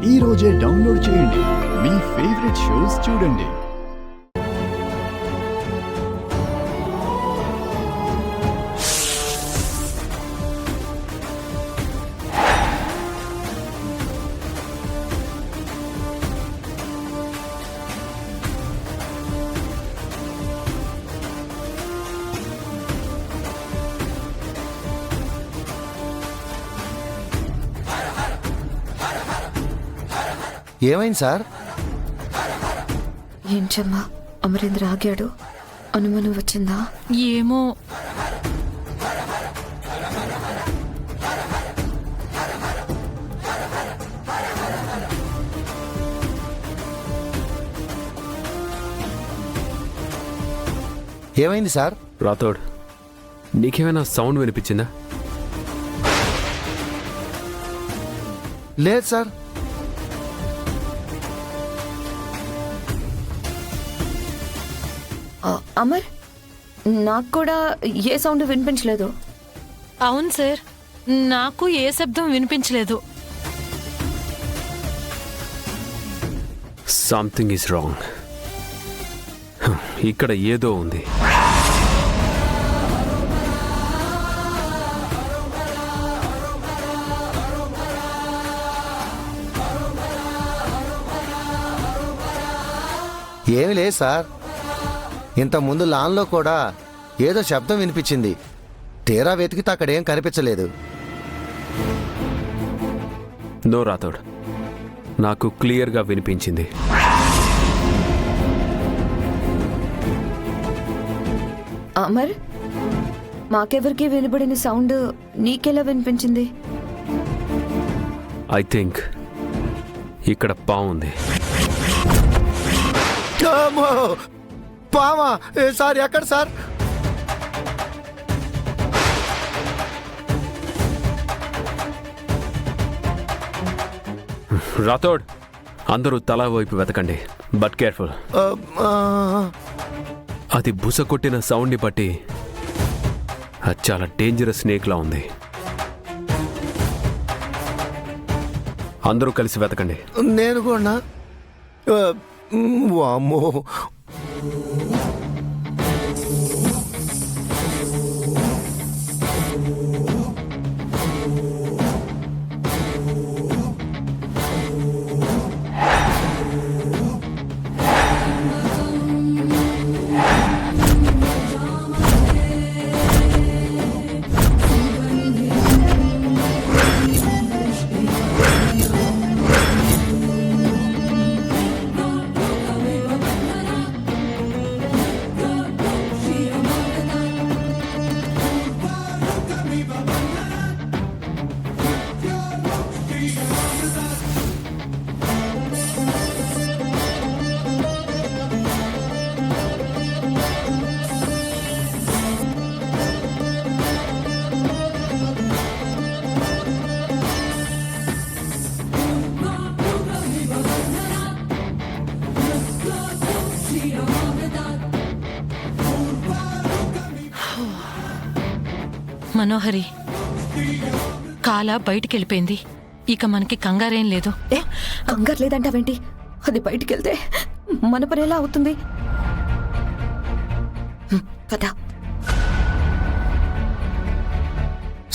ఈ రోజే డౌన్లోడ్ చేయండి. మీ ఫేవరెట్ షోస్ చూడండి. ఏమైంది సార్? ఏంటమ్మా అమరేంద్ర ఆగాడు, అనుమానం వచ్చిందా? ఏమో. ఏమైంది సార్? రాథోడ్, నీకేమైనా సౌండ్ వినిపించిందా? లేదు సార్. అమర్, నాకు కూడా ఏ సౌండ్ వినిపించలేదు. అవును సార్, నాకు ఏ శబ్దం వినిపించలేదు. Something is wrong. ఇక్కడ ఏదో ఉంది. ఏమి లేదు సార్. ఇంతకుముందు లాన్లో కూడా ఏదో శబ్దం వినిపించింది. తీరా వెతికితే అక్కడేం కనిపించలేదు. నో రాథోడ్, నాకు క్లియర్గా వినిపించింది. అమర్, మాకెవరికి వినబడిన సౌండ్ నీకెలా వినిపించింది? ఐ థింక్ ఇక్కడ పాము ఉంది. పామా? సార్ ఎక్కడ సార్? రాథోడ్, అందరూ తలా వైపు వెతకండి, బట్ కేర్ఫుల్. అది బుస కొట్టిన సౌండ్ని బట్టి అది చాలా డేంజరస్ స్నేక్లా ఉంది. అందరూ కలిసి వెతకండి. నేను కూడా. వామ్మో. మనోహరి, కాల బయటికెళ్ళిపోయింది. ఇక మనకి కంగారేం లేదు. కంగారు లేదంటావేంటి? అది బయటికెళ్తే మన పని ఎలా అవుతుంది కదా?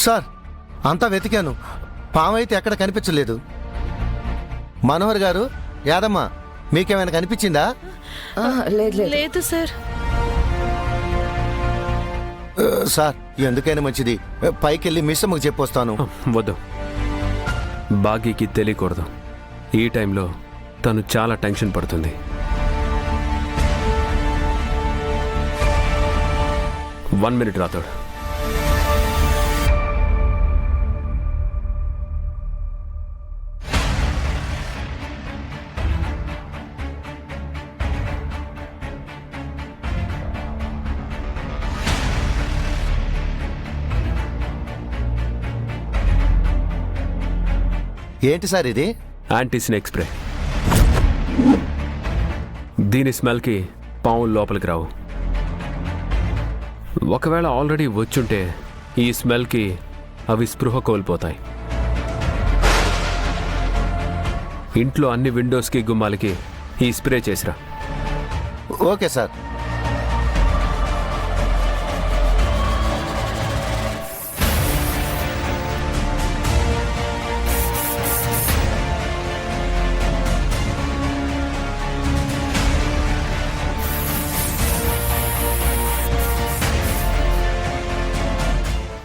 సార్, అంతా వెతికాను, పామైతే ఎక్కడ కనిపించలేదు. మనోహర్ గారు, యాదమ్మ, మీకేమైనా కనిపించిందా? లేదు లేదు. లేదు సార్. సార్, ఎందుకైనా మంచిది పైకెళ్ళి మిస్సమ్మకు చెప్పొస్తాను. వద్దు, బాగీకి తెలియకూడదు. ఈ టైంలో తను చాలా టెన్షన్ పడుతుంది. One minute Rathod. ఏంటి సార్ ఇది? Anti snake spray. దీని స్మెల్కి పావులు లోపలికి రావు. ఒకవేళ ఆల్రెడీ వచ్చుంటే ఈ స్మెల్కి అవి స్పృహ కోల్పోతాయి. ఇంట్లో అన్ని విండోస్కి గుమ్మాలకి ఈ స్ప్రే చేసిరా. Okay sir.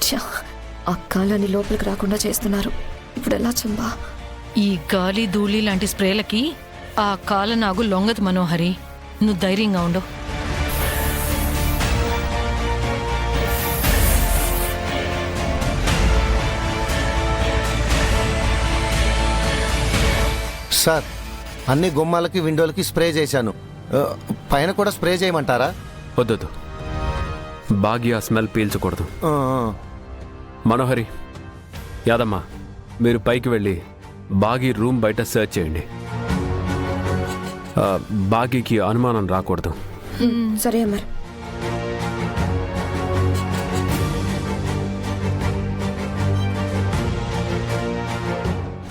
ఛ, ఆ కాలాన్ని లోపలికి రాకుండా చేస్తున్నారు. ఇప్పుడు ఎలా చంబా? ఈ గాలి ధూళి లాంటి స్ప్రేలకి ఆ కాలనాగు లొంగదు మనోహరి. నువ్వు ధైర్యంగా ఉండు. సార్, అన్ని గుమ్మాలకి విండోలకి స్ప్రే చేశాను. పైన కూడా స్ప్రే చేయమంటారా? వద్దొద్దు, బాగి ఆ స్మెల్ పీల్చకూడదు. ఆ, మనోహరి, యాదమ్మ, మీరు పైకి వెళ్ళి బాగి రూమ్ బయట సెర్చ్ చేయండి. బాగీకి అనుమానం రాకూడదు. సరే అమర్.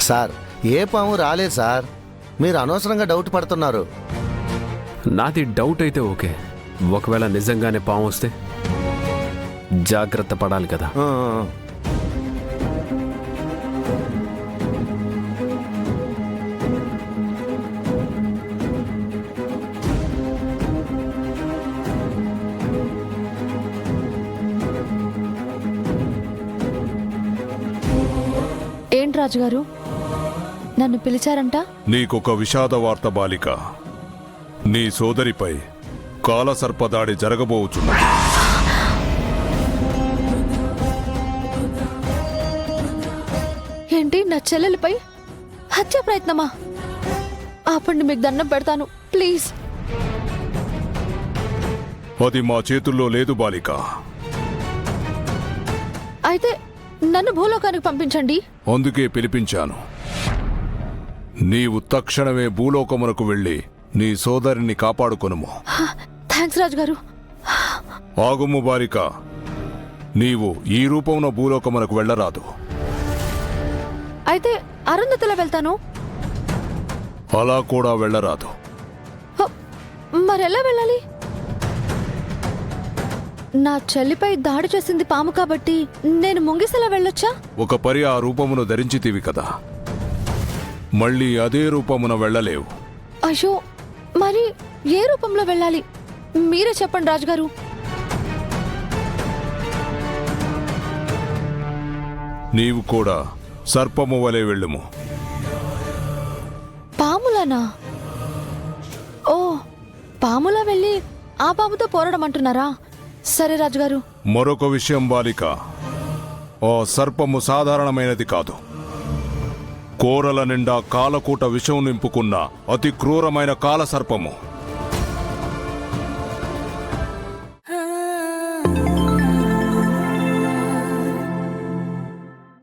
సార్, ఏ పాము రాలేదు సార్. మీరు అనవసరంగా డౌట్ పడుతున్నారు. నాది డౌట్ అయితే ఓకే, ఒకవేళ నిజంగానే పాము వస్తే జాగ్రత్త పడాలి కదా. ఆ, ఏంటి రాజుగారు, నన్ను పిలిచారంట? నీకొక విషాద వార్త బాలిక. నీ సోదరిపై కాలసర్పదాడి జరగబోచున్నది. ఏంటి, నా చెల్లెలిపై హత్య ప్రయత్నమా? ఆపండి, మీకు దండం పెడతాను, ప్లీజ్. అది మా చేతుల్లో లేదు బాలిక. అయితే నన్ను భూలోకానికి పంపించండి. అందుకే పిలిపించాను. నీవు తక్షణమే భూలోకమునకు వెళ్ళి నీ సోదరిని కాపాడుకొనుము. థ్యాంక్స్ రాజుగారు. ఆగుము బాలిక, నీవు ఈ రూపమున భూలోకమునకు వెళ్ళరాదు. అయితే అరుంధతిలో వెళ్తాను. అలా కూడా వెళ్ళరాదు. హ, మరెలా వెళ్ళాలి? నా చెల్లిపై దాడి చేసింది పాము కాబట్టి నేను ముంగిసలా వెళ్ళొచ్చా? ఒక పరి ఆ రూపమును ధరించితివి కదా, మళ్ళీ అదే రూపమున వెళ్ళలేవు. అయ్యో, మరి ఏ రూపంలో వెళ్ళాలి? మీరే చెప్పండి రాజుగారు. నీవు కూడా సర్పము వలె వెళ్ళుము. పాములనా? ఓ, పాములా వెళ్ళి ఆ పాముతో పోరాడం అంటున్నారా? సరే రాజుగారు. మరొక విషయం బాలిక, ఆ సర్పము సాధారణమైనది కాదు. కోరల నిండా కాలకూట విషం నింపుకున్న అతి క్రూరమైన కాల సర్పము.